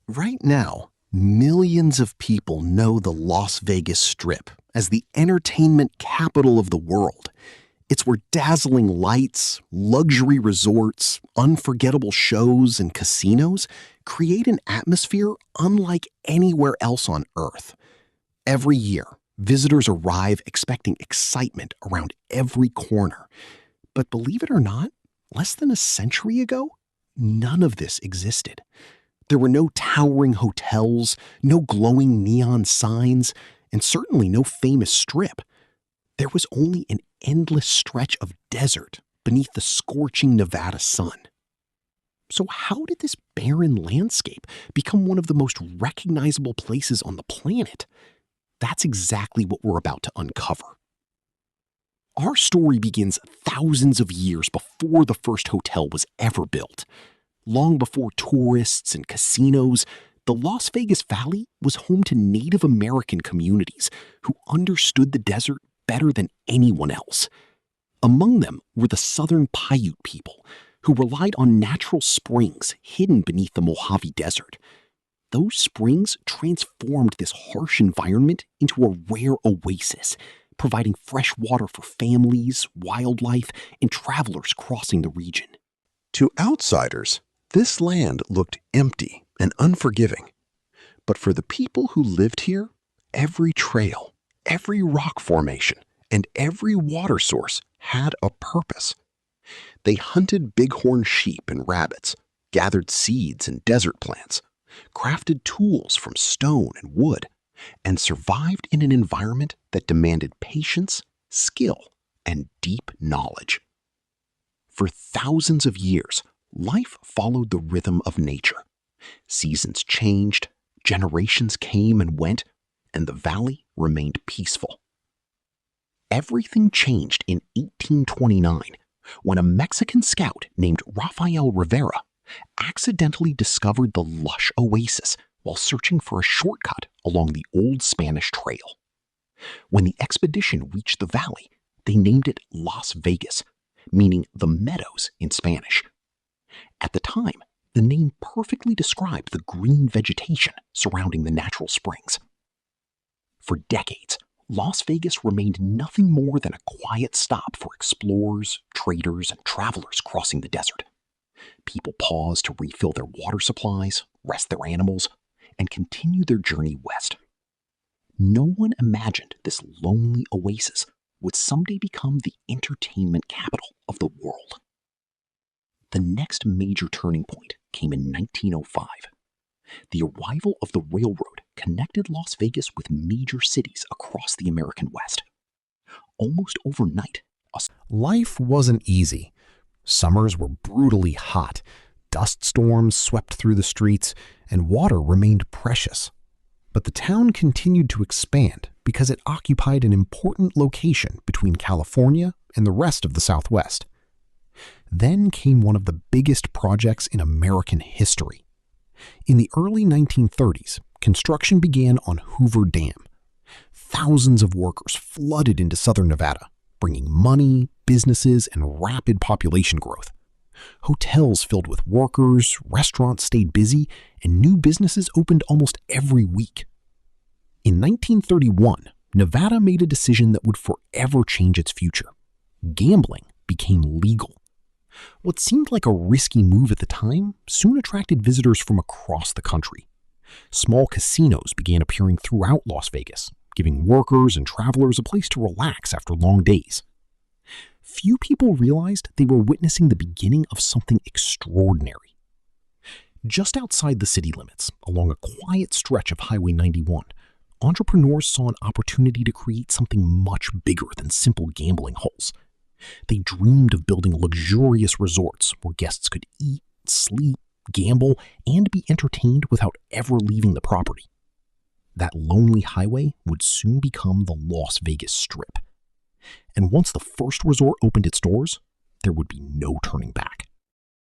Right now, millions of people know the Las Vegas Strip as the entertainment capital of the world. It's where dazzling lights, luxury resorts, unforgettable shows, and casinos create an atmosphere unlike anywhere else on Earth. Every year, visitors arrive expecting excitement around every corner. But believe it or not, less than a century ago, none of this existed. There were no towering hotels, no glowing neon signs, and certainly no famous strip. There was only an endless stretch of desert beneath the scorching Nevada sun. So how did this barren landscape become one of the most recognizable places on the planet? That's exactly what we're about to uncover. Our story begins thousands of years before the first hotel was ever built. Long before tourists and casinos, the Las Vegas Valley was home to Native American communities who understood the desert better than anyone else. Among them were the Southern Paiute people, who relied on natural springs hidden beneath the Mojave Desert. Those springs transformed this harsh environment into a rare oasis, providing fresh water for families, wildlife, and travelers crossing the region. To outsiders, this land looked empty and unforgiving. But for the people who lived here, every trail, every rock formation, and every water source had a purpose. They hunted bighorn sheep and rabbits, gathered seeds and desert plants, crafted tools from stone and wood, and survived in an environment that demanded patience, skill, and deep knowledge. For thousands of years, life followed the rhythm of nature. Seasons changed, generations came and went, and the valley remained peaceful. Everything changed in 1829 when a Mexican scout named Rafael Rivera accidentally discovered the lush oasis while searching for a shortcut along the old Spanish trail. When the expedition reached the valley, they named it Las Vegas, meaning the meadows in Spanish. At the time, the name perfectly described the green vegetation surrounding the natural springs. For decades, Las Vegas remained nothing more than a quiet stop for explorers, traders, and travelers crossing the desert. People paused to refill their water supplies, rest their animals, and continue their journey west. No one imagined this lonely oasis would someday become the entertainment capital of the world. The next major turning point came in 1905. The arrival of the railroad connected Las Vegas with major cities across the American West. Almost overnight, life wasn't easy. Summers were brutally hot, dust storms swept through the streets, and water remained precious. But the town continued to expand because it occupied an important location between California and the rest of the Southwest. Then came one of the biggest projects in American history. In the early 1930s, construction began on Hoover Dam. Thousands of workers flooded into southern Nevada, bringing money, businesses, and rapid population growth. Hotels filled with workers, restaurants stayed busy, and new businesses opened almost every week. In 1931, Nevada made a decision that would forever change its future. Gambling became legal. What seemed like a risky move at the time soon attracted visitors from across the country. Small casinos began appearing throughout Las Vegas, giving workers and travelers a place to relax after long days. Few people realized they were witnessing the beginning of something extraordinary. Just outside the city limits, along a quiet stretch of Highway 91, entrepreneurs saw an opportunity to create something much bigger than simple gambling halls. They dreamed of building luxurious resorts where guests could eat, sleep, gamble, and be entertained without ever leaving the property. That lonely highway would soon become the Las Vegas Strip. And once the first resort opened its doors, there would be no turning back.